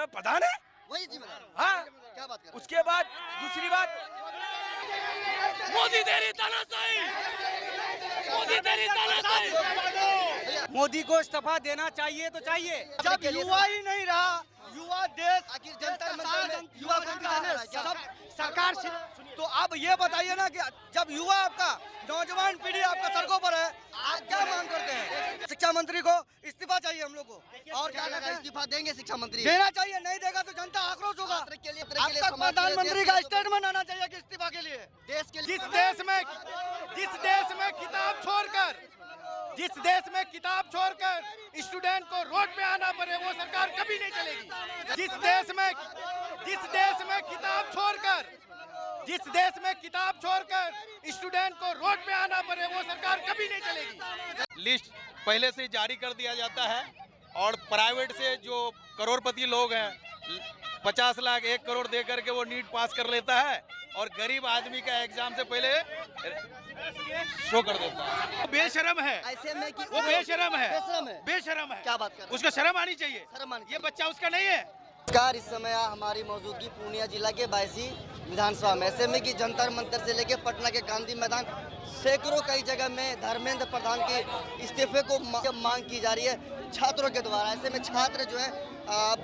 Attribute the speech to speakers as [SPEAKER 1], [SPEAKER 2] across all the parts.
[SPEAKER 1] में प्रधान है,
[SPEAKER 2] वही जिम्मेदार।
[SPEAKER 1] हाँ।
[SPEAKER 2] क्या बात कर रहे हैं?
[SPEAKER 1] उसके बाद दूसरी बात, मोदी तेरी तानाशाही, मोदी तेरी तानाशाही।
[SPEAKER 3] मोदी को इस्तीफा देना चाहिए तो चाहिए।
[SPEAKER 2] जब युवा
[SPEAKER 3] ही नहीं रहा, युवा देश
[SPEAKER 2] आखिर जंतर मंतर में युवा को बिठाने वाला है क्या?
[SPEAKER 3] सब सरकार से। तो अब ये बताइए ना कि जब युवा आपका, नौजवान पीढ़ी आपका सड़कों पर है, आप क्या मांग करते हैं? शिक्षा मंत्री को इस्तीफा चाहिए हम लोग को।
[SPEAKER 2] और क्या लगा, इस्तीफा देंगे शिक्षा मंत्री?
[SPEAKER 3] देना चाहिए, नहीं देगा तो जनता आक्रोश होगा।
[SPEAKER 2] छात्र के लिए,
[SPEAKER 3] अब तक
[SPEAKER 2] समाज के लिए,
[SPEAKER 3] प्रधानमंत्री
[SPEAKER 2] देश
[SPEAKER 3] का
[SPEAKER 2] के लिए,
[SPEAKER 3] स्टेटमेंट आना चाहिए कि इस्तीफा के लिए।
[SPEAKER 2] देश के लिए।
[SPEAKER 4] जिस देश में किताब छोड़कर स्टूडेंट को रोड पे आना पड़े, वो सरकार कभी नहीं चलेगी। जिस देश में किताब छोड़कर स्टूडेंट को रोड पे आना पड़े, वो सरकार कभी नहीं चलेगी। लिस्ट पहले से जारी कर दिया जाता है और प्राइवेट से जो करोड़पति लोग हैं 50 लाख 1 करोड़ दे करके वो नीट पास कर लेता है और गरीब आदमी का एग्जाम से पहले शो कर देता है। वो बेशरम है,
[SPEAKER 2] ऐसे में कि
[SPEAKER 4] वो बेशरम है,
[SPEAKER 2] बेशरम है। क्या बात कर रहे हैं?
[SPEAKER 4] उसको शर्म आनी चाहिए।
[SPEAKER 2] शर्म आनी
[SPEAKER 4] ये बच्चा उसका नहीं है।
[SPEAKER 2] नमस्कार, इस समय हमारी मौजूदगी पूर्णिया जिला के बायसी विधानसभा में। ऐसे में कि जंतर मंतर से लेकर पटना के गांधी मैदान सैकड़ों कई जगह में धर्मेंद्र प्रधान के इस्तीफे को मांग की जा रही है छात्रों के द्वारा। ऐसे में छात्र जो है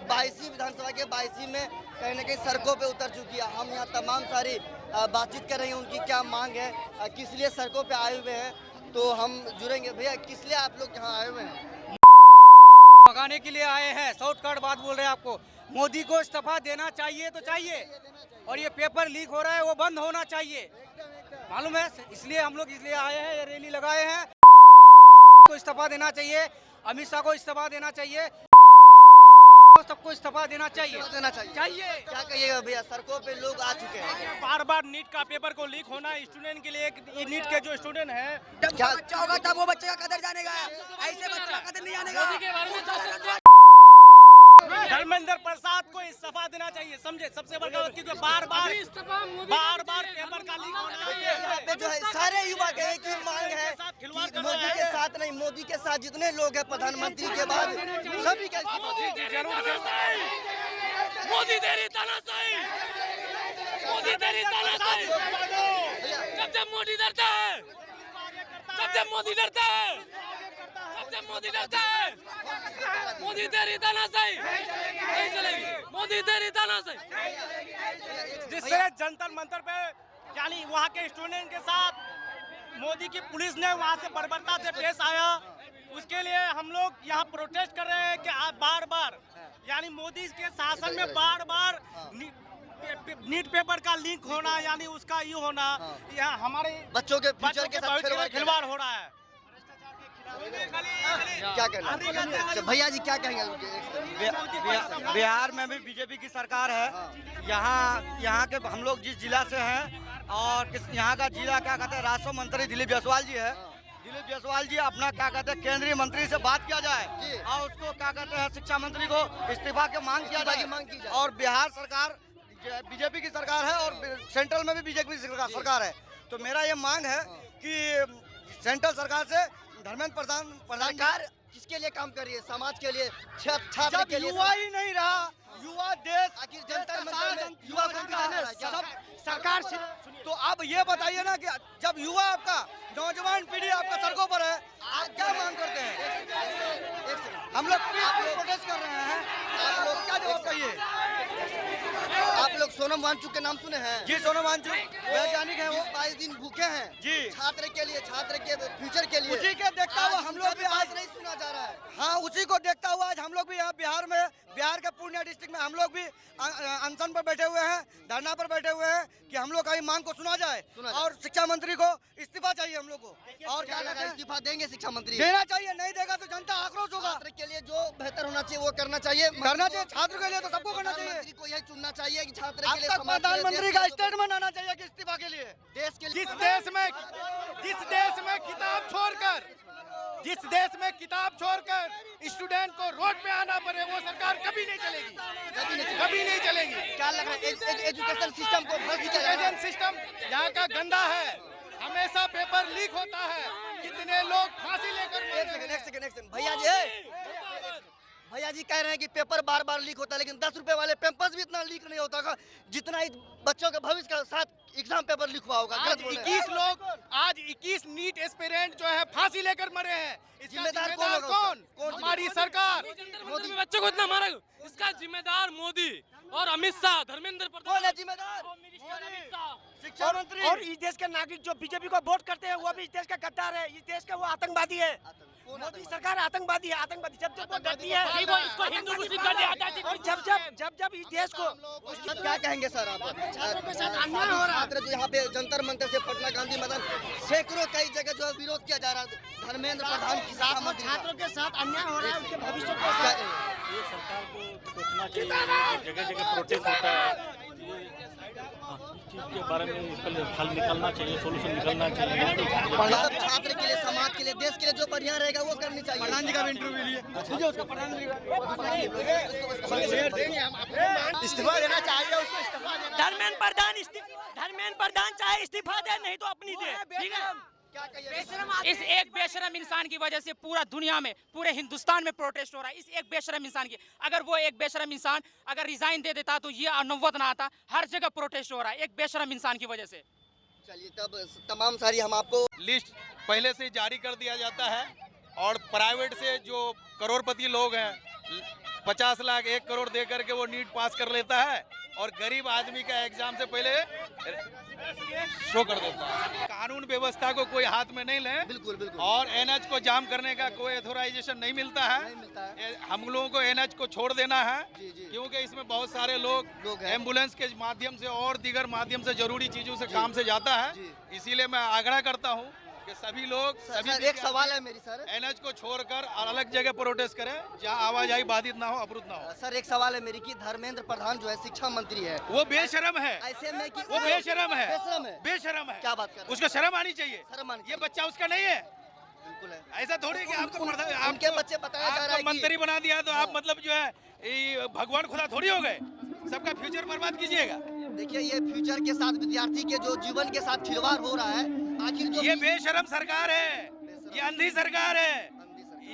[SPEAKER 2] बायसी विधानसभा के बायसी में कहीं न कहीं सड़कों पे उतर चुकी है। हम यहाँ तमाम सारी बातचीत कर रहे हैं, उनकी क्या मांग है, किस लिए सड़कों पे आए हुए हैं, तो हम जुड़ेंगे। भैया, किस लिए आप लोग यहाँ आए हुए हैं?
[SPEAKER 3] भगाने के लिए आए हैं। शॉर्टकट बात बोल रहे हैं आपको। मोदी को इस्तीफा देना चाहिए तो चाहिए, और ये पेपर लीक हो रहा है वो बंद होना चाहिए, मालूम है। इसलिए हम लोग इसलिए आए हैं, ये रैली लगाए हैं। को इस्तीफा देना चाहिए, अमित शाह को इस्तीफा देना चाहिए, सबको इस्तीफा देना चाहिए।
[SPEAKER 2] क्या कहिएगा भैया, सड़कों पे लोग आ चुके हैं।
[SPEAKER 4] बार बार नीट का पेपर को लीक होना स्टूडेंट के लिए, नीट के जो स्टूडेंट है,
[SPEAKER 3] जब बच्चा होगा तब वो बच्चे का कदर जानेगा, ऐसे बच्चे का कदर नहीं जानेगा।
[SPEAKER 4] धर्मेंद्र प्रसाद को इस्तीफा देना चाहिए, समझे। सबसे बड़ा बात क्योंकि बार बार पेपर का लीक होना
[SPEAKER 2] यहाँ पे जो है सारे युवा का एक ही मांग है कि मोदी के साथ नहीं, मोदी के साथ जितने लोग हैं प्रधानमंत्री के बाद सभी का इस्तीफा दीजिए।
[SPEAKER 1] मोदी तेरी तानाशाही, मोदी तेरी तानाशाही। जब मोदी डरता है, जब मोदी डरता है, जब मोदी डरता है, मोदी तेरी तानाशाही नहीं चलेगी, मोदी तेरी तानाशाही।
[SPEAKER 4] जिससे जंतर मंतर पे यानी वहाँ के स्टूडेंट के साथ मोदी की पुलिस ने वहाँ से बर्बरता से पेश आया, उसके लिए हम लोग यहाँ प्रोटेस्ट कर रहे हैं कि आप बार बार यानी मोदी के शासन में बार बार नीट पेपर का लीक होना, यानी उसका ये होना, यहाँ हमारे
[SPEAKER 2] बच्चों के फ्यूचर के साथ
[SPEAKER 4] खिलवाड़ हो रहा है।
[SPEAKER 2] क्या कहना है? भैया जी क्या कहेंगे?
[SPEAKER 3] बिहार में भी बीजेपी की सरकार है। यहाँ के हम लोग जिस जिला से हैं और यहाँ का जिला क्या कहते हैं, राजस्व मंत्री दिलीप जायसवाल जी है। दिलीप जायसवाल जी अपना क्या कहते हैं केंद्रीय मंत्री से बात किया जाए और उसको क्या कहते हैं शिक्षा मंत्री को इस्तीफा के मांग किया जाए। और बिहार सरकार बीजेपी की सरकार है और सेंट्रल में भी बीजेपी की सरकार है। तो मेरा ये मांग है कि सेंट्रल सरकार से धर्मेंद्र प्रधान
[SPEAKER 2] सरकार किसके लिए काम कर रही है? समाज के लिए, छात्र के लिए।
[SPEAKER 3] युवा ही नहीं रहा, युवा देश,
[SPEAKER 2] आखिर जंतर मंतर में युवा को बिठाने वाला है क्या?
[SPEAKER 3] सब सरकार से। तो अब ये बताइए ना कि जब युवा आपका, नौजवान पीढ़ी आपका सड़कों पर है, आप क्या मांग करते हैं? हम लोग प्रोटेस्ट कर रहे हैं, आप लोग क्या जवाब चाहिए?
[SPEAKER 2] आप लोग सोनम वांगचुक के नाम सुने हैं?
[SPEAKER 3] जी, सोनम वांगचुक वैज्ञानिक है, वो
[SPEAKER 2] 22 दिन भूखे हैं
[SPEAKER 3] जी,
[SPEAKER 2] छात्र के लिए, छात्र के फ्यूचर के लिए।
[SPEAKER 3] उसी के देखता हुआ हम लोग भी आज
[SPEAKER 2] नहीं सुना जा रहा है।
[SPEAKER 3] हाँ, उसी को देखता हुआ आज हम लोग भी यहाँ बिहार में, बिहार के पूर्णिया डिस्ट्रिक्ट में हम लोग भी अनशन पर बैठे हुए हैं, धरना पर बैठे हुए हैं कि हम लोग का ये मांग को सुना जाए और शिक्षा मंत्री को इस्तीफा चाहिए हम लोग को।
[SPEAKER 2] और क्या लगा, इस्तीफा देंगे शिक्षा मंत्री?
[SPEAKER 3] देना चाहिए, नहीं देगा तो जनता आक्रोश होगा।
[SPEAKER 2] छात्र के लिए जो बेहतर होना चाहिए वो करना चाहिए,
[SPEAKER 3] छात्र के लिए तो सबको करना चाहिए।
[SPEAKER 2] मंत्री को यही चुनना चाहिए कि छात्र
[SPEAKER 3] अब
[SPEAKER 2] के लिए,
[SPEAKER 3] तक प्रधानमंत्री का स्टेटमेंट आना चाहिए कि इस्तीफा के लिए।
[SPEAKER 2] देश के लिए।
[SPEAKER 4] जिस देश में किताब छोड़कर स्टूडेंट को रोड पे आना पड़े, वो सरकार कभी नहीं चलेगी, कभी नहीं चलेगी।
[SPEAKER 2] क्या लग रहा है, एजुकेशन सिस्टम को ध्वस्त किया जा रहा है?
[SPEAKER 4] एजुकेशन सिस्टम यहाँ का गंदा है, हमेशा पेपर लीक होता है, कितने लोग फांसी लेकर
[SPEAKER 2] एक सेकंड भैया जी, भैया जी कह रहे हैं कि पेपर बार बार लीक होता है, लेकिन 10 रुपए वाले पेपर्स भी इतना लीक नहीं होता होगा जितना इस बच्चों के भविष्य के साथ एग्जाम पेपर लीक हुआ होगा।
[SPEAKER 5] आज 21 नीट एस्पिरेंट जो है फांसी लेकर मरे हैं। इसका
[SPEAKER 2] जिम्मेदार
[SPEAKER 5] कौन? हमारी सरकार।
[SPEAKER 1] मोदी में बच्चों को इतना मारा, इसका जिम्मेदार मोदी और अमित शाह, धर्मेंद्र प्रधान।
[SPEAKER 2] कौन है जिम्मेदार?
[SPEAKER 3] शिक्षा मंत्री।
[SPEAKER 4] और इस देश के नागरिक जो बीजेपी को वोट करते हैं वो भी इस देश का गद्दार है, इस देश का वो आतंकवादी है। मोदी सरकार आतंकवादी है, आतंकवादी जब वो डरती है इसको हिंदू मुस्लिम कर दिया जाता है। और जब इस देश को
[SPEAKER 2] क्या कहेंगे सर आप? छात्रों के साथ अन्याय हो रहा है। छात्र जो यहाँ पे जंतर मंतर से पटना गांधी मैदान सैकड़ों कई जगह जो है विरोध किया जा रहा है धर्मेंद्र प्रधान की
[SPEAKER 4] छात्रों के साथ अन्याय हो रहा है, उनके भविष्य को
[SPEAKER 6] ये सरकार को सोचना चाहिए। जगह जगह प्रोटेस्ट होता है, इस चीज़ के बारे में हल निकलना चाहिए, सोल्यूशन निकलना चाहिए।
[SPEAKER 2] मतलब छात्र के लिए, समाज के लिए, देश के लिए जो बढ़िया रहेगा वो करनी चाहिए।
[SPEAKER 3] प्रधान जी का भी इंटरव्यू लिए।
[SPEAKER 2] इस्तीफा देना चाहिए उसको, इस्तीफा देना।
[SPEAKER 4] धर्मेंद्र प्रधान चाहे इस्तीफा दे, नहीं तो अपनी दे, ठीक है।
[SPEAKER 2] क्या कहिए?
[SPEAKER 7] इस एक बेशरम इंसान की वजह से पूरा दुनिया में, पूरे हिंदुस्तान में प्रोटेस्ट हो रहा है। इस एक बेशरम इंसान की, अगर वो एक बेशरम इंसान अगर रिजाइन दे देता तो ये नौबत ना आता। हर जगह प्रोटेस्ट हो रहा है एक बेशरम इंसान की वजह से।
[SPEAKER 2] चलिए तब तमाम सारी हम आपको
[SPEAKER 5] लिस्ट पहले से जारी कर दिया जाता है और प्राइवेट से जो करोड़पति लोग हैं 50 लाख 1 करोड़ दे करके वो नीट पास कर लेता है और गरीब आदमी का एग्जाम से पहले शो कर देता है। कानून व्यवस्था को कोई हाथ में नहीं ले।
[SPEAKER 2] बिल्कुल बिल्कुल।
[SPEAKER 5] और एनएच को जाम करने का कोई अथोराइजेशन नहीं मिलता है।
[SPEAKER 2] नहीं मिलता है।
[SPEAKER 5] हम लोगों को एनएच को छोड़ देना है।
[SPEAKER 2] जी, जी।
[SPEAKER 5] क्योंकि इसमें बहुत सारे लोग
[SPEAKER 2] हैं।
[SPEAKER 5] एम्बुलेंस के माध्यम से और दीगर माध्यम से जरूरी चीजों से काम से जाता है।
[SPEAKER 2] जी।
[SPEAKER 5] इसीलिए मैं आग्रह करता हूँ कि सभी लोग
[SPEAKER 2] सर एक सवाल है मेरी सर।
[SPEAKER 5] एनएच को छोड़कर अलग जगह प्रोटेस्ट करें जहां आवाजाही बाधित ना हो, अवरुद्ध ना हो।
[SPEAKER 2] सर एक सवाल है मेरी कि धर्मेंद्र प्रधान जो है शिक्षा मंत्री है,
[SPEAKER 5] वो बेशरम है।
[SPEAKER 2] ऐसे में कि
[SPEAKER 5] वो बेशरम है।
[SPEAKER 2] बेशरम है।
[SPEAKER 5] बेशरम है।
[SPEAKER 2] क्या बात कर रहे हैं?
[SPEAKER 5] उसको शर्म आनी चाहिए।
[SPEAKER 2] शर्म आनी
[SPEAKER 5] ये
[SPEAKER 2] चाहिए।
[SPEAKER 5] बच्चा उसका नहीं है।
[SPEAKER 2] बिल्कुल है।
[SPEAKER 5] ऐसा थोड़ी कि आपको
[SPEAKER 2] उनके बच्चे बताया जा रहा है कि
[SPEAKER 5] मंत्री बना दिया तो आप मतलब जो है ये भगवान खुदा थोड़ी हो गए, सबका फ्यूचर बर्बाद कीजिएगा।
[SPEAKER 2] देखिए ये फ्यूचर के साथ विद्यार्थी के जो जीवन के साथ खिलवाड़ हो रहा है, आखिर जो
[SPEAKER 5] ये बेशरम सरकार है, ये अंधी सरकार है।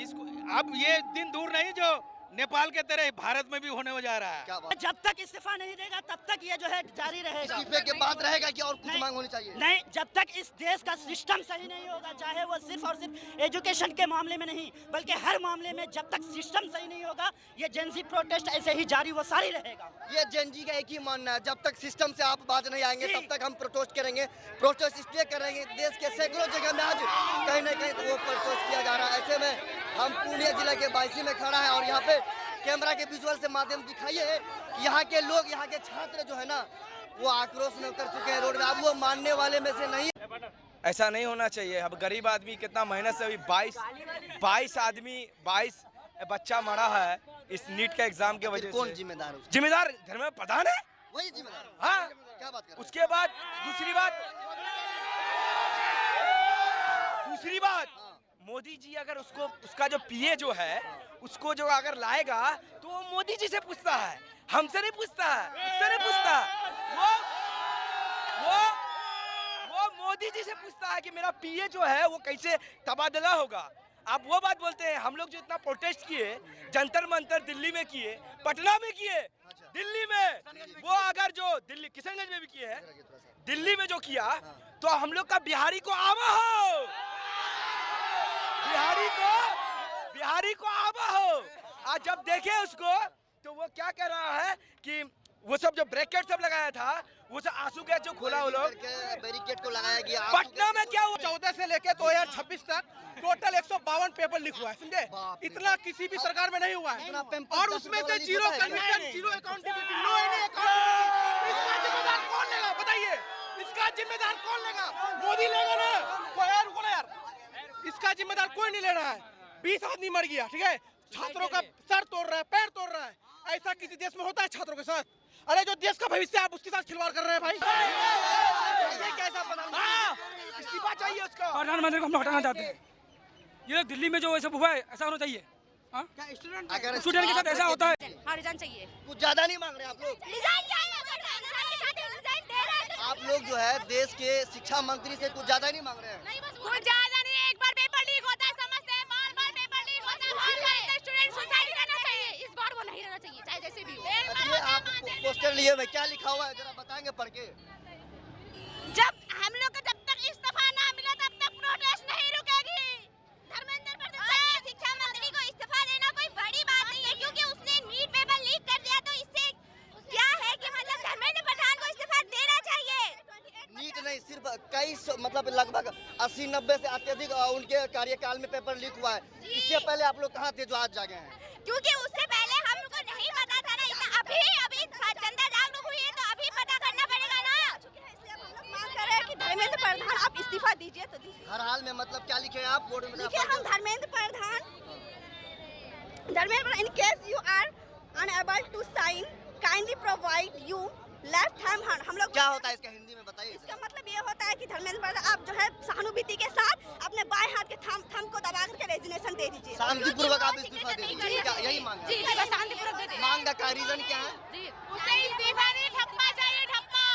[SPEAKER 5] इसको अब ये दिन दूर नहीं जो नेपाल के तरह भारत में भी होने हो जा रहा है।
[SPEAKER 2] क्या बात?
[SPEAKER 4] जब तक इस्तीफा नहीं देगा तब तक ये जो है जारी रहेगा।
[SPEAKER 2] इस्तीफे के बाद रहेगा कि और कुछ
[SPEAKER 4] नहीं।
[SPEAKER 2] मांग होनी चाहिए?
[SPEAKER 4] नहीं, जब तक इस देश का सिस्टम सही नहीं होगा, चाहे वो सिर्फ और सिर्फ एजुकेशन के मामले में नहीं बल्कि हर मामले में, जब तक सिस्टम सही नहीं होगा ये जेनजी प्रोटेस्ट ऐसे ही जारी वो सारी रहेगा।
[SPEAKER 2] ये जेनजी का एक ही मानना है, जब तक सिस्टम से आप बाज नहीं आएंगे तब तक हम प्रोटेस्ट करेंगे। प्रोटेस्ट इसलिए करेंगे, देश के सैकड़ों जगह में आज कहीं न कहीं वो प्रोटेस्ट किया जा रहा है। ऐसे में हम पूर्णिया जिला के बायसी में खड़ा है और यहाँ पे कैमरा के विजुअल से माध्यम दिखाइए कि यहाँ के लोग, यहाँ के छात्र जो है ना वो आक्रोश में उतर चुके हैं रोड में। अब वो मानने वाले में से नहीं।
[SPEAKER 8] ऐसा नहीं होना चाहिए। अब गरीब आदमी कितना मेहनत से अभी 22 बच्चा मरा है इस नीट के एग्जाम के वजह से।
[SPEAKER 2] कौन जिम्मेदार है?
[SPEAKER 8] जिम्मेदार धर्मेंद्र प्रधान है,
[SPEAKER 2] वही जिम्मेदार है।
[SPEAKER 8] हाँ।
[SPEAKER 2] क्या बात कर रहे हैं?
[SPEAKER 8] उसके बाद दूसरी बात मोदी जी अगर उसका जो पीए जो है उसको जो अगर लाएगा तो वो मोदी जी से पूछता है, हमसे नहीं पूछता है, उससे नहीं पूछता। वो मोदी जी से पूछता है कि मेरा पीए जो है वो कैसे तबादला होगा। आप वो बात बोलते हैं। हम लोग जो इतना प्रोटेस्ट किए, जंतर मंतर दिल्ली में किए, पटना में किए, दिल्ली में वो अगर जो दिल्ली किशनगंज में भी किए हैं, दिल्ली में जो किया तो हम लोग का बिहारी को आवा हो, बिहारी को आवा हो। आज जब देखे उसको तो वो क्या कह रहा है कि वो सब जो ब्रैकेट सब लगाया था वो सब आंसू गैस जो खोला वो लोग
[SPEAKER 2] बैरिकेड को लगाया गया।
[SPEAKER 8] पटना में क्या हुआ?
[SPEAKER 5] 14 से लेके 2026 तक टोटल 152 पेपर लीक हुआ है, समझे? इतना किसी भी सरकार में नहीं हुआ है। और उसमें से zero conviction, zero accountability, no any accountability. इसका जिम्मेदार कौन लेगा बताइए? इसका जिम्मेदार कौन लेगा? मोदी लेगा ना? कोई यार रुको ना यार, इसका जिम्मेदार कोई नहीं ले रहा है। 20 आदमी मर गया, ठीक है? छात्रों का सर तोड़ रहा है, पैर तोड़ रहा है। ऐसा किसी देश में होता है छात्रों के साथ? अरे जो देश का भविष्य आप उसके साथ खिलवाड़ कर रहे हैं भाई।
[SPEAKER 2] ये कैसा
[SPEAKER 8] इस्तीफा चाहिए उसका।
[SPEAKER 9] प्रधानमंत्री को हम लोग हटाना चाहते हैं। ये दिल्ली में जो ये सब हुआ है ऐसा होना चाहिए।
[SPEAKER 2] अगर
[SPEAKER 9] स्टूडेंट के साथ ऐसा होता है।
[SPEAKER 10] रिजाइन चाहिए।
[SPEAKER 2] कुछ ज्यादा नहीं मांग रहे आप लोग?
[SPEAKER 10] रिजाइन चाहिए, रिजाइन दे रहे हैं।
[SPEAKER 2] आप लोग जो है देश के शिक्षा मंत्री से कुछ ज्यादा नहीं मांग रहे हैं?
[SPEAKER 10] कुछ ज्यादा नहीं, एक बार पेपर लीक होता है समझते हैं, बार पेपर लीक होता है, बार स्टूडेंट सुसाइड करना चाहिए।
[SPEAKER 2] पोस्टर लिए हुए क्या लिखा हुआ है जरा बताएंगे पढ़ के?
[SPEAKER 10] जब हम लोग का जब तक इस्तीफा ना मिला तब तक प्रोटेस्ट नहीं रुकेगी। धर्मेंद्र प्रधान शिक्षा मंत्री को इस्तीफा देना कोई बड़ी बात नहीं है, क्योंकि उसने नीट पेपर लीक कर दिया, तो इससे क्या है कि मतलब धर्मेंद्र प्रधान को इस्तीफा देना चाहिए।
[SPEAKER 2] नीट नहीं, सिर्फ कई मतलब लगभग 80-90 से अत्यधिक उनके कार्यकाल में पेपर लीक हुआ है। इससे पहले आप लोग कहाँ थे जो आज जागे हैं?
[SPEAKER 10] क्योंकि उससे पहले हमको नहीं पता था ना, इतना अभी जनता जागरूक हुई है तो अभी पता करना पड़ेगा ना। इसलिए हम लोग मांग कर रहे हैं कि धर्मेंद्र प्रधान आप इस्तीफा दीजिए तो दीजिए।
[SPEAKER 2] हर हाल में मतलब क्या लिखे हैं आप बोर्ड में?
[SPEAKER 10] देखिए हम Dharmendra Pradhan in case you are unable to sign kindly provide you left hand. हम लोग
[SPEAKER 2] क्या होता है इसका हिंदी में बताइए?
[SPEAKER 10] इसका मतलब ये होता है कि धर्मेंद्र प्रधान आप जो है सहानुभूति के साथ अपने बाएं हाथ के थंब को दबा करके रेजिग्नेशन दे दीजिए।
[SPEAKER 2] शांतिपूर्वक आप इस्तीफा दे दीजिए, क्या यही मांग है?
[SPEAKER 10] जी शांतिपूर्वक दे दीजिए।
[SPEAKER 2] मांग का रीजन क्या है?
[SPEAKER 10] उसे इस्तीफा नहीं, ठप्पा चाहिए, ठप्पा।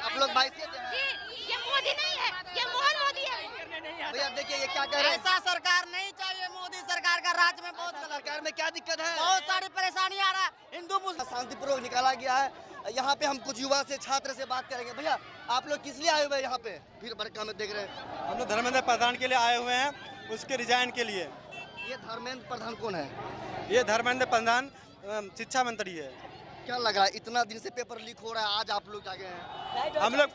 [SPEAKER 2] आप लोग 22 से हैं?
[SPEAKER 10] जी ये मोदी नहीं है, ये मोहन मोदी है।
[SPEAKER 2] भैया देखिए ये क्या कह रहे हैं?
[SPEAKER 3] ऐसा सरकार नहीं चाहिए। मोदी सरकार का राज में बहुत
[SPEAKER 2] सरकार में क्या दिक्कत है?
[SPEAKER 3] बहुत सारी परेशानी आ रहा है। हिंदू मुस्लिम
[SPEAKER 2] शांतिपूर्वक निकाला गया है। यहाँ पे हम कुछ युवा से छात्र से बात करेंगे। भैया आप लोग किस लिए आए हुए हैं यहाँ पे? फिर बड़का में देख रहे हैं
[SPEAKER 11] हम लोग धर्मेंद्र प्रधान के लिए आए हुए हैं, उसके रिजाइन के लिए।
[SPEAKER 2] ये धर्मेंद्र प्रधान कौन है?
[SPEAKER 11] ये धर्मेंद्र प्रधान शिक्षा मंत्री है।
[SPEAKER 2] क्या लग रहा है इतना दिन से पेपर लीक हो रहा है, आज आप लोग जागे हैं?
[SPEAKER 11] हम लोग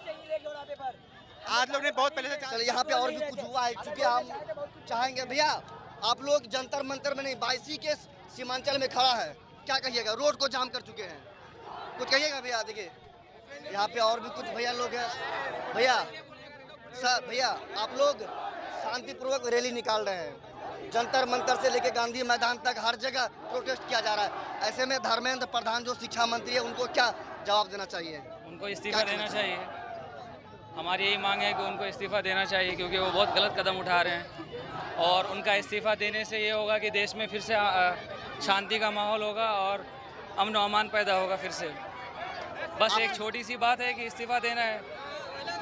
[SPEAKER 11] आज लोग ने बहुत पहले से
[SPEAKER 2] चलिए यहाँ पे और भी कुछ हुआ है, चूँकि हम चाहेंगे। भैया आप लोग जंतर मंतर में नहीं, 22 के सीमांचल में खड़ा है, क्या कहिएगा? रोड को जाम कर चुके हैं, कुछ कहिएगा भैया? देखिए यहाँ पे और भी कुछ भैया लोग हैं। भैया सर, भैया आप लोग शांतिपूर्वक रैली निकाल रहे हैं, जंतर मंतर से लेके गांधी मैदान तक हर जगह प्रोटेस्ट किया जा रहा है। ऐसे में धर्मेंद्र प्रधान जो शिक्षा मंत्री है उनको क्या जवाब देना चाहिए?
[SPEAKER 12] उनको इस्तीफा देना चाहिए। हमारी यही मांग है कि उनको इस्तीफा देना चाहिए, क्योंकि वो बहुत गलत कदम उठा रहे हैं और उनका इस्तीफा देने से ये होगा कि देश में फिर से शांति का माहौल होगा और अमन व अमान पैदा होगा फिर से। बस एक छोटी सी बात है कि इस्तीफा देना है।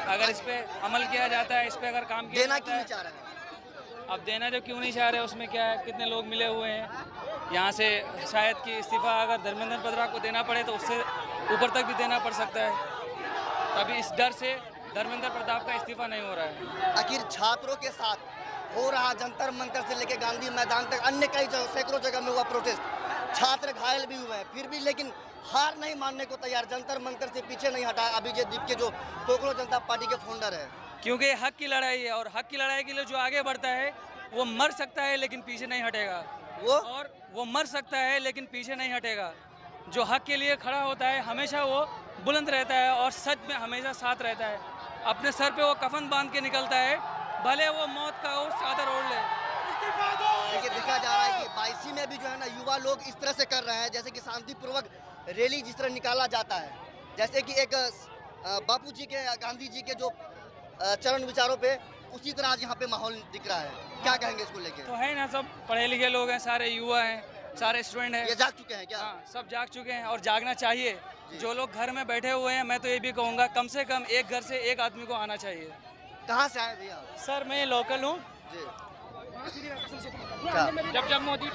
[SPEAKER 12] अगर इस पे अमल किया जाता है, इस पे अगर काम किया
[SPEAKER 2] देना
[SPEAKER 12] जाता
[SPEAKER 2] क्यों नहीं
[SPEAKER 12] है,
[SPEAKER 2] चाह रहे हैं?
[SPEAKER 12] अब देना जो क्यों नहीं चाह रहे, उसमें क्या है, कितने लोग मिले हुए हैं यहाँ से। शायद कि इस्तीफा अगर धर्मेंद्र प्रधान को देना पड़े तो उससे ऊपर तक भी देना पड़ सकता है। अभी इस डर से धर्मेंद्र प्रताप का इस्तीफा नहीं हो रहा है।
[SPEAKER 2] आखिर छात्रों के साथ हो रहा जंतर मंतर से लेके गांधी मैदान तक अन्य कई जगह, सैकड़ों जगह में हुआ प्रोटेस्ट, छात्र घायल भी हुए हैं, फिर भी लेकिन हार नहीं मानने को तैयार, जंतर मंतर से पीछे नहीं हटा। अभिजीत दीप के जो कोकरो जनता पार्टी के फाउंडर है,
[SPEAKER 12] क्योंकि हक की लड़ाई है और हक की लड़ाई के लिए जो आगे बढ़ता है वो मर सकता है लेकिन पीछे नहीं हटेगा। वो मर सकता है लेकिन पीछे नहीं हटेगा। जो हक के लिए खड़ा होता है हमेशा वो बुलंद रहता है और सच में हमेशा साथ रहता है। अपने सर पे वो कफन बांध के निकलता है, भले वो मौत का वो चादर ओढ़ ले।
[SPEAKER 2] देखिए देखा जा रहा है कि 22 में भी जो है ना युवा लोग इस तरह से कर रहे हैं जैसे कि शांतिपूर्वक रैली जिस तरह निकाला जाता है, जैसे कि एक बापू जी के, गांधी जी के जो चरण विचारों पे, उसी तरह आज यहाँ पे माहौल दिख रहा है। क्या कहेंगे इसको लेके?
[SPEAKER 12] तो है ना, सब पढ़े लिखे लोग हैं, सारे युवा हैं, सारे स्टूडेंट हैं।
[SPEAKER 2] ये जाग चुके हैं क्या?
[SPEAKER 12] हाँ, सब जाग चुके हैं और जागना चाहिए। जो लोग घर में बैठे हुए हैं, मैं तो ये भी कहूँगा कम से कम एक घर से एक आदमी को आना चाहिए।
[SPEAKER 2] कहाँ से आए भैया?
[SPEAKER 12] सर मैं लोकल हूँ।
[SPEAKER 2] क्या?
[SPEAKER 7] जब मोदी